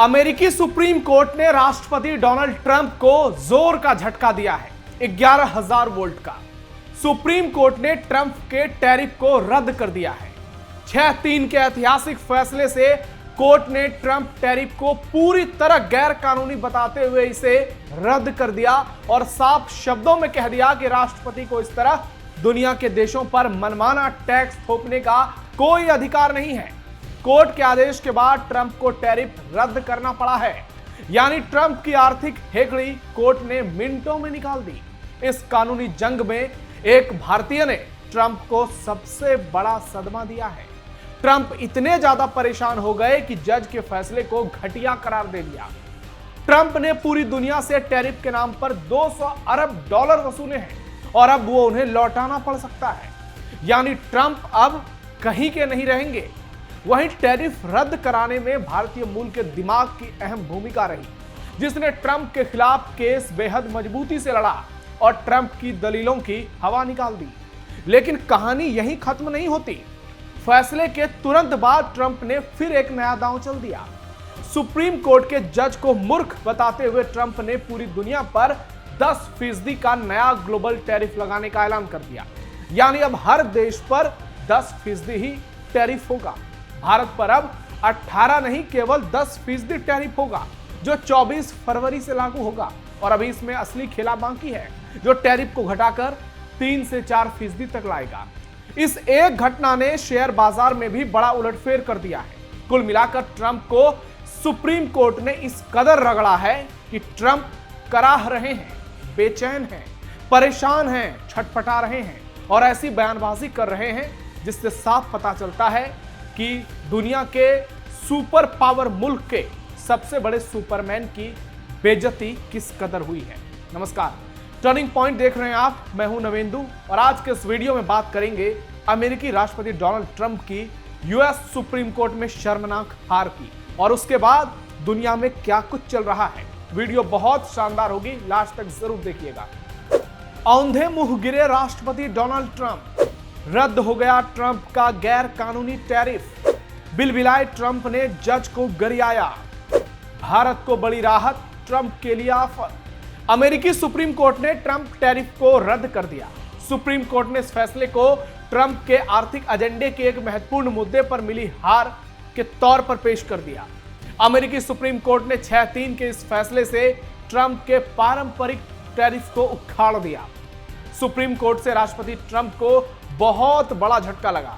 अमेरिकी supreme court ने राष्ट्रपति डोनाल्ड ट्रंप को जोर का झटका दिया है 11,000 वोल्ट का। सुप्रीम कोर्ट ने ट्रंप के टैरिफ को रद्द कर दिया है। 6-3 के ऐतिहासिक फैसले से कोर्ट ने ट्रंप टैरिफ को पूरी तरह गैर कानूनी बताते हुए इसे रद्द कर दिया और साफ शब्दों में कह दिया कि राष्ट्रपति को इस तरह दुनिया के देशों पर मनमाना टैक्स थोपने का कोई अधिकार नहीं है। कोर्ट के आदेश के बाद ट्रंप को टैरिफ रद्द करना पड़ा है, यानी ट्रंप की आर्थिक हेकड़ी कोर्ट ने मिनटों में निकाल दी। इस कानूनी जंग में एक भारतीय ने ट्रंप को सबसे बड़ा सदमा दिया है। ट्रंप इतने ज्यादा परेशान हो गए कि जज के फैसले को घटिया करार दे दिया। ट्रंप ने पूरी दुनिया से टैरिफ के नाम पर 200 अरब डॉलर वसूले हैं और अब वो उन्हें लौटाना पड़ सकता है, यानी ट्रंप अब कहीं के नहीं रहेंगे। वहीं टैरिफ रद्द कराने में भारतीय मूल के दिमाग की अहम भूमिका रही, जिसने ट्रंप के खिलाफ केस बेहद मजबूती से लड़ा और ट्रंप की दलीलों की हवा निकाल दी। लेकिन कहानी यहीं खत्म नहीं होती। फैसले के तुरंत बाद ट्रंप ने फिर एक नया दांव चल दिया। सुप्रीम कोर्ट के जज को मूर्ख बताते हुए ट्रंप ने पूरी दुनिया पर 10% का नया ग्लोबल टैरिफ लगाने का ऐलान कर दिया, यानी अब हर देश पर 10% ही टैरिफ होगा। भारत पर अब 18 नहीं केवल 10% टैरिफ होगा, जो 24 फरवरी से लागू होगा। और अभी इसमें असली खेला बाकी है, जो टैरिफ को घटाकर 3 से 4% तक लाएगा। इस एक घटना ने शेयर बाजार में भी बड़ा उलटफेर कर दिया है। कुल मिलाकर ट्रंप को सुप्रीम कोर्ट ने इस कदर रगड़ा है कि ट्रंप कराह रहे हैं, बेचैन हैं, परेशान हैं, छटपटा रहे हैं और ऐसी बयानबाजी कर रहे हैं जिससे साफ पता चलता है कि दुनिया के सुपर पावर मुल्क के सबसे बड़े सुपरमैन की बेइज्जती किस कदर हुई है। नमस्कार, टर्निंग पॉइंट देख रहे हैं आप। मैं हूं नवेंदु और आज के इस वीडियो में बात करेंगे अमेरिकी राष्ट्रपति डोनाल्ड ट्रंप की यूएस सुप्रीम कोर्ट में शर्मनाक हार की और उसके बाद दुनिया में क्या कुछ चल रहा है। वीडियो बहुत शानदार होगी, लास्ट तक जरूर देखिएगा। औंधे मुंह गिरे राष्ट्रपति डोनाल्ड ट्रंप। रद्द हो गया ट्रंप का गैर कानूनी टैरिफ। बिलबिलाए ट्रंप ने जज को गरियाया। भारत को बड़ी राहत, ट्रंप के लिए ऑफर। अमेरिकी सुप्रीम कोर्ट ने ट्रंप टैरिफ को रद्द कर दिया। सुप्रीम कोर्ट ने इस फैसले को ट्रंप के आर्थिक एजेंडे के एक महत्वपूर्ण मुद्दे पर मिली हार के तौर पर पेश कर दिया। अमेरिकी सुप्रीम कोर्ट ने 6-3 के इस फैसले से ट्रंप के पारंपरिक टैरिफ को उखाड़ दिया। सुप्रीम कोर्ट से राष्ट्रपति ट्रंप को बहुत बड़ा झटका लगा।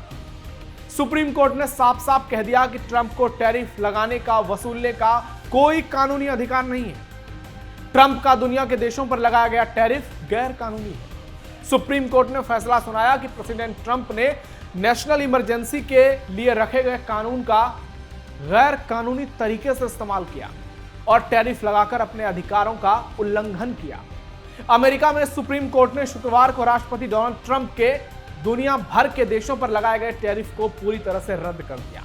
सुप्रीम कोर्ट ने साफ साफ कह दिया कि ट्रंप को टैरिफ लगाने का, वसूलने का कोई कानूनी अधिकार नहीं है। ट्रंप का दुनिया के देशों पर लगाया गया टैरिफ गैर कानूनी है। सुप्रीम कोर्ट ने फैसला सुनाया कि प्रेसिडेंट ट्रंप ने नेशनल इमरजेंसी के लिए रखे गए कानून का गैर कानूनी तरीके से इस्तेमाल किया और टैरिफ लगाकर अपने अधिकारों का उल्लंघन किया। अमेरिका में सुप्रीम कोर्ट ने शुक्रवार को राष्ट्रपति डोनाल्ड ट्रंप के दुनिया भर के देशों पर लगाए गए टैरिफ को पूरी तरह से रद्द कर दिया।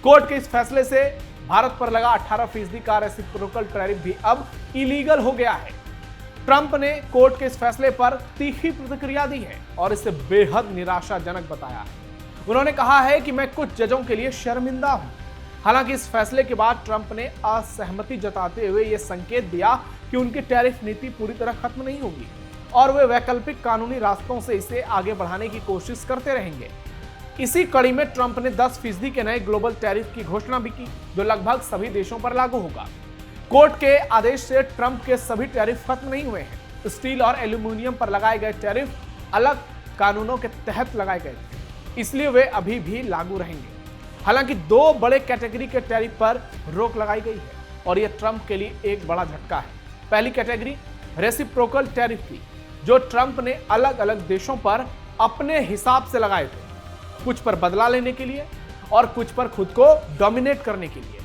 कोर्ट के इस फैसले से भारत पर लगा 18% का रेसिप्रोकल टैरिफ भी अब इलीगल हो गया है। ट्रंप ने कोर्ट के इस फैसले पर तीखी प्रतिक्रिया दी है और इसे बेहद निराशाजनक बताया है। उन्होंने कहा है कि मैं कुछ जजों के लिए शर्मिंदा हूं। हालांकि इस फैसले के बाद ट्रंप ने असहमति जताते हुए यह संकेत दिया कि उनकी टैरिफ नीति पूरी तरह खत्म नहीं होगी और वे वैकल्पिक कानूनी रास्तों से इसे आगे बढ़ाने की कोशिश करते रहेंगे। इसी कड़ी में ट्रंप ने 10% के नए ग्लोबल टैरिफ की घोषणा भी की, जो लगभग सभी देशों पर लागू होगा। कोर्ट के आदेश से ट्रंप के सभी टैरिफ खत्म नहीं हुए हैं। स्टील और एल्यूमिनियम पर लगाए गए टैरिफ अलग कानूनों के तहत लगाए गए थे, इसलिए वे अभी भी लागू रहेंगे। हालांकि 2 बड़े कैटेगरी के टैरिफ पर रोक लगाई गई है और यह ट्रंप के लिए एक बड़ा झटका है। पहली कैटेगरी रेसिप्रोकल टैरिफ की, जो ट्रंप ने अलग अलग देशों पर अपने हिसाब से लगाए थे, कुछ पर बदला लेने के लिए और कुछ पर खुद को डोमिनेट करने के लिए।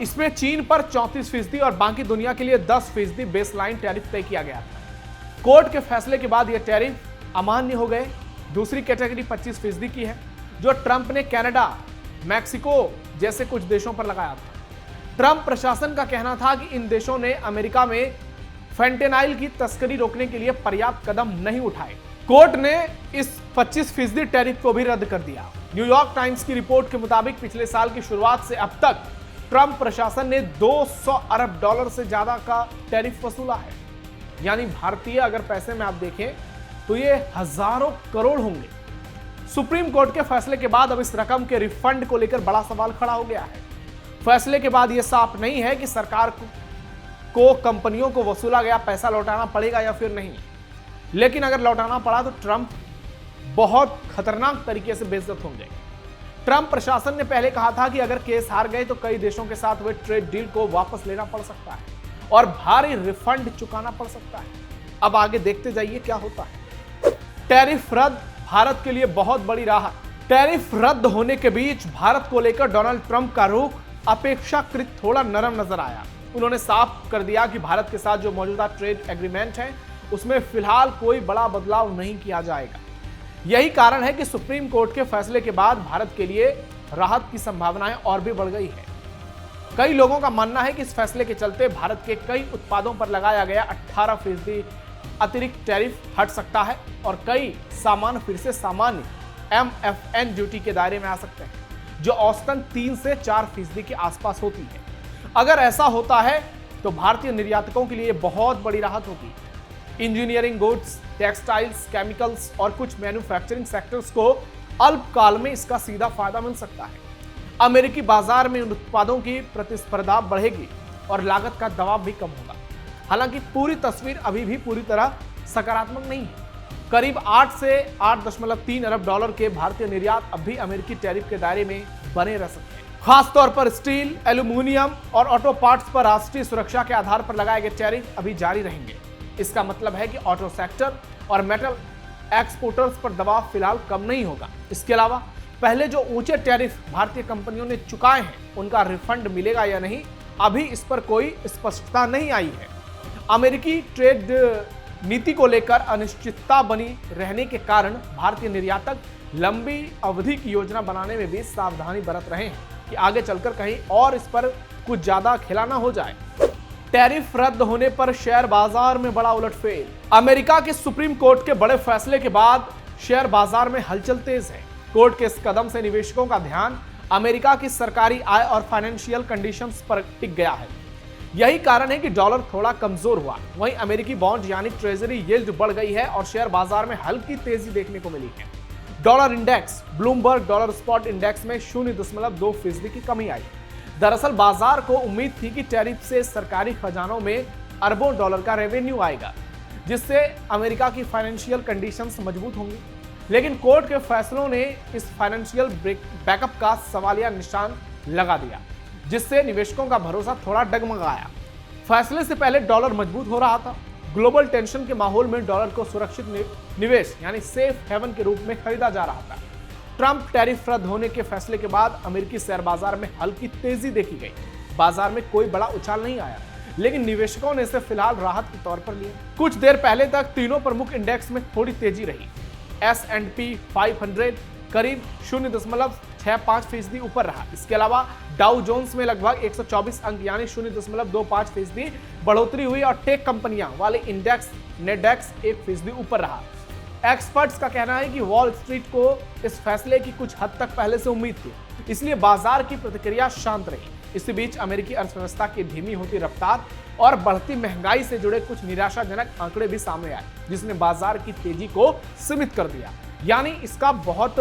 इसमें चीन पर 34% और बाकी दुनिया के लिए 10% बेसलाइन टैरिफ तय किया गया था। कोर्ट के फैसले के बाद यह टैरिफ अमान्य हो गए। दूसरी कैटेगरी 25% की है, जो ट्रंप ने कनाडा, मैक्सिको जैसे कुछ देशों पर लगाया था। ट्रंप प्रशासन का कहना था कि इन देशों ने अमेरिका में फेंटेनाइल की तस्करी रोकने के लिए पर्याप्त कदम नहीं उठाए। कोर्ट ने इस 25% टैरिफ को भी रद्द कर दिया। न्यूयॉर्क टाइम्स की रिपोर्ट के मुताबिक पिछले साल की शुरुआत से अब तक ट्रंप प्रशासन ने 200 अरब डॉलर से ज्यादा का टैरिफ वसूला है। यानी भारतीय अगर पैसे में आप देखें तो ये हजारों करोड़ होंगे। सुप्रीम कोर्ट के फैसले के बाद अब इस रकम के रिफंड को लेकर बड़ा सवाल खड़ा हो गया है। फैसले के बाद यह साफ नहीं है कि सरकार को कंपनियों को वसूला गया पैसा लौटाना पड़ेगा या फिर नहीं। लेकिन अगर लौटाना पड़ा तो ट्रंप बहुत खतरनाक तरीके से बेइज्जत होंगे। ट्रंप प्रशासन ने पहले कहा था कि अगर केस हार गए तो कई देशों के साथ हुए ट्रेड डील को वापस लेना पड़ सकता है और भारी रिफंड चुकाना पड़ सकता है। अब आगे देखते जाइए क्या होता है। टैरिफ रद्द भारत के लिए बहुत बड़ी राहत। टैरिफ रद्द होने के बीच भारत को लेकर डोनाल्ड ट्रंप का रुख अपेक्षाकृत थोड़ा नरम नजर आया। उन्होंने साफ कर दिया कि भारत के साथ जो मौजूदा ट्रेड एग्रीमेंट है उसमें फिलहाल कोई बड़ा बदलाव नहीं किया जाएगा। यही कारण है कि सुप्रीम कोर्ट के फैसले के बाद भारत के लिए राहत की संभावनाएं और भी बढ़ गई है। कई लोगों का मानना है कि इस फैसले के चलते भारत के कई उत्पादों पर लगाया गया 18% अतिरिक्त टैरिफ हट सकता है और कई सामान फिर से सामान्य MFN ड्यूटी के दायरे में आ सकते हैं, जो औसतन 3 से 4% के आसपास होती है। अगर ऐसा होता है तो भारतीय निर्यातकों के लिए बहुत बड़ी राहत होगी। इंजीनियरिंग गुड्स, टेक्सटाइल्स, केमिकल्स और कुछ मैन्युफैक्चरिंग सेक्टर्स को अल्पकाल में इसका सीधा फायदा मिल सकता है। अमेरिकी बाजार में उन उत्पादों की प्रतिस्पर्धा बढ़ेगी और लागत का दबाव भी कम होगा। हालांकि पूरी तस्वीर अभी भी पूरी तरह सकारात्मक नहीं है। करीब 8 से 8.3 अरब डॉलर के भारतीय निर्यात अब भी अमेरिकी टैरिफ के दायरे में बने रह सकते हैं। खासतौर पर स्टील, एल्यूमिनियम और ऑटो पार्ट्स पर राष्ट्रीय सुरक्षा के आधार पर लगाए गए टैरिफ अभी जारी रहेंगे। इसका मतलब है कि ऑटो सेक्टर और मेटल एक्सपोर्टर्स पर दबाव फिलहाल कम नहीं होगा। इसके अलावा पहले जो ऊंचे टैरिफ भारतीय कंपनियों ने चुकाए हैं उनका रिफंड मिलेगा या नहीं, अभी इस पर कोई स्पष्टता नहीं आई है। अमेरिकी ट्रेड नीति को लेकर अनिश्चितता बनी रहने के कारण भारतीय निर्यातक लंबी अवधि की योजना बनाने में भी सावधानी बरत रहे हैं कि आगे चलकर कहीं और इस पर कुछ ज्यादा खेला ना हो जाए। टैरिफ रद्द होने पर शेयर बाजार में बड़ा उलटफेर। अमेरिका के सुप्रीम कोर्ट के बड़े फैसले के बाद शेयर बाजार में हलचल तेज है। कोर्ट के इस कदम से निवेशकों का ध्यान अमेरिका की सरकारी आय और फाइनेंशियल कंडीशंस पर टिक गया है। यही कारण है कि डॉलर थोड़ा कमजोर हुआ। वहीं अमेरिकी बॉन्ड यानी ट्रेजरी यील्ड बढ़ गई है और शेयर बाजार में हल्की तेजी देखने को मिली है। Dollar index, Bloomberg dollar spot index में 0.2% की कमी आई। दरअसल बाजार को उम्मीद थी कि टैरिफ से सरकारी खजानों में अरबों डॉलर का रेवेन्यू आएगा, जिससे अमेरिका की फाइनेंशियल कंडीशंस मजबूत होंगी। लेकिन कोर्ट के फैसलों ने इस फाइनेंशियल बैकअप का सवालिया निशान लगा दिया, जिससे निवेशकों का भरोसा थोड़ा डगमगाया। फैसले से पहले डॉलर मजबूत हो रहा था। ग्लोबल टेंशन के माहौल में डॉलर को सुरक्षित निवेश यानी सेफ हेवन के रूप में खरीदा जा रहा था। ट्रंप टैरिफ रद्द होने के फैसले के बाद अमेरिकी शेयर बाजार में हल्की तेजी देखी गई। बाजार में कोई बड़ा उछाल नहीं आया, लेकिन निवेशकों ने इसे फिलहाल राहत के तौर पर लिया। कुछ देर पहले तक तीनों प्रमुख इंडेक्स में थोड़ी तेजी रही। S&P 500 करीब 0.65% ऊपर रहा। इसके अलावा डाउ जोन्स में लगभग 124 अंक यानी 0.25% बढ़ोतरी हुई और टेक कंपनियां वाले इंडेक्स नेडेक्स 1% ऊपर रहा। एक्सपर्ट्स का कहना है कि वॉल स्ट्रीट को इस फैसले की कुछ हद तक पहले से उम्मीद थी, इसलिए बाजार की प्रतिक्रिया शांत रही। इसी बीच अमेरिकी अर्थव्यवस्था की धीमी होती रफ्तार और बढ़ती महंगाई से जुड़े कुछ निराशाजनक आंकड़े भी सामने आए, जिसने बाजार की तेजी को सीमित कर दिया। यानी इसका बहुत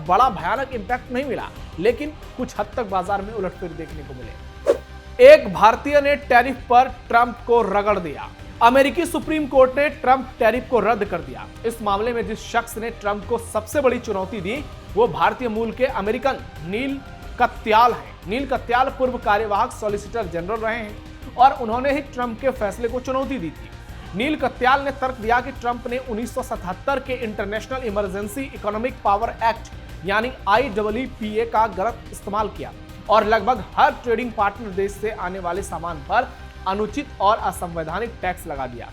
बड़ा भयानक इंपैक्ट नहीं मिला, लेकिन कुछ हद तक बाजार में उलटफेर देखने को मिले। एक भारतीय ने टैरिफ पर ट्रंप को रगड़ दिया। अमेरिकी सुप्रीम कोर्ट ने ट्रंप टैरिफ को रद्द कर दिया। इस मामले में जिस शख्स ने ट्रंप को सबसे बड़ी चुनौती दी वो भारतीय मूल के अमेरिकन नील कत्याल है। नील कत्याल पूर्व कार्यवाहक सॉलिसिटर जनरल रहे हैं और उन्होंने ही ट्रंप के फैसले को चुनौती दी थी। नील कत्याल ने तर्क दिया कि ट्रंप ने 1977 के international emergency economic power act यानी IEEPA का गलत इस्तेमाल किया और लगभग हर ट्रेडिंग पार्टनर देश से आने वाले सामान पर अनुचित और असंवैधानिक टैक्स लगा दिया।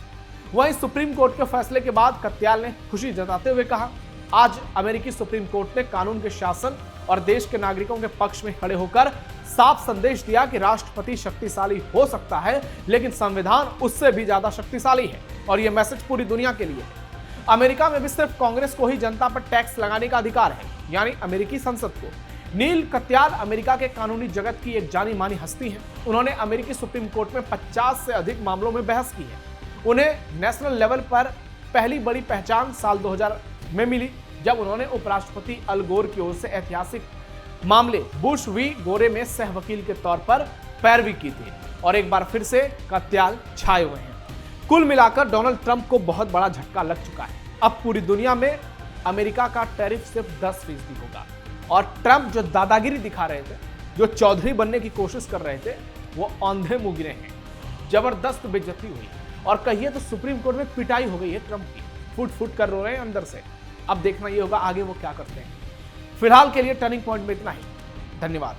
वहीं सुप्रीम कोर्ट के फैसले के बाद कत्याल ने खुशी जताते हुए कहा, आज अमेरिकी सुप्रीम कोर्ट ने कानून के शासन और देश के नागरिकों के पक्ष में खड़े होकर साफ संदेश दिया कि राष्ट्रपति शक्तिशाली हो सकता है, लेकिन संविधान उससे भी ज्यादा शक्तिशाली है और यह मैसेज पूरी दुनिया के लिए है। अमेरिका में भी सिर्फ कांग्रेस को ही जनता पर टैक्स लगाने का अधिकार है, यानी अमेरिकी संसद को। नील कत्याल अमेरिका के कानूनी जगत की एक जानी मानी हस्ती हैं। उन्होंने अमेरिकी सुप्रीम कोर्ट में 50 से अधिक मामलों में बहस की है। उन्हें नेशनल लेवल पर पहली बड़ी पहचान साल 2000 में मिली, जब उन्होंने उपराष्ट्रपति अल गोर की ओर से ऐतिहासिक मामले बुश वी गोरे में सहवकील के तौर पर पैरवी की थी। और एक बार फिर से कत्याल छाए हुए हैं। कुल मिलाकर डोनाल्ड ट्रंप को बहुत बड़ा झटका लग चुका है। अब पूरी दुनिया में अमेरिका का टैरिफ सिर्फ 10% होगा। और ट्रंप जो दादागिरी दिखा रहे थे, जो चौधरी बनने की कोशिश कर रहे थे, वो औंधे मुंह गिरे हैं। जबरदस्त बेइज्जती हुई और कहिए तो सुप्रीम कोर्ट में पिटाई हो गई है ट्रंप की। फुट फुट कर रो रहे हैं अंदर से। अब देखना ये होगा आगे वो क्या करते हैं। फिलहाल के लिए टर्निंग पॉइंट में इतना ही। धन्यवाद।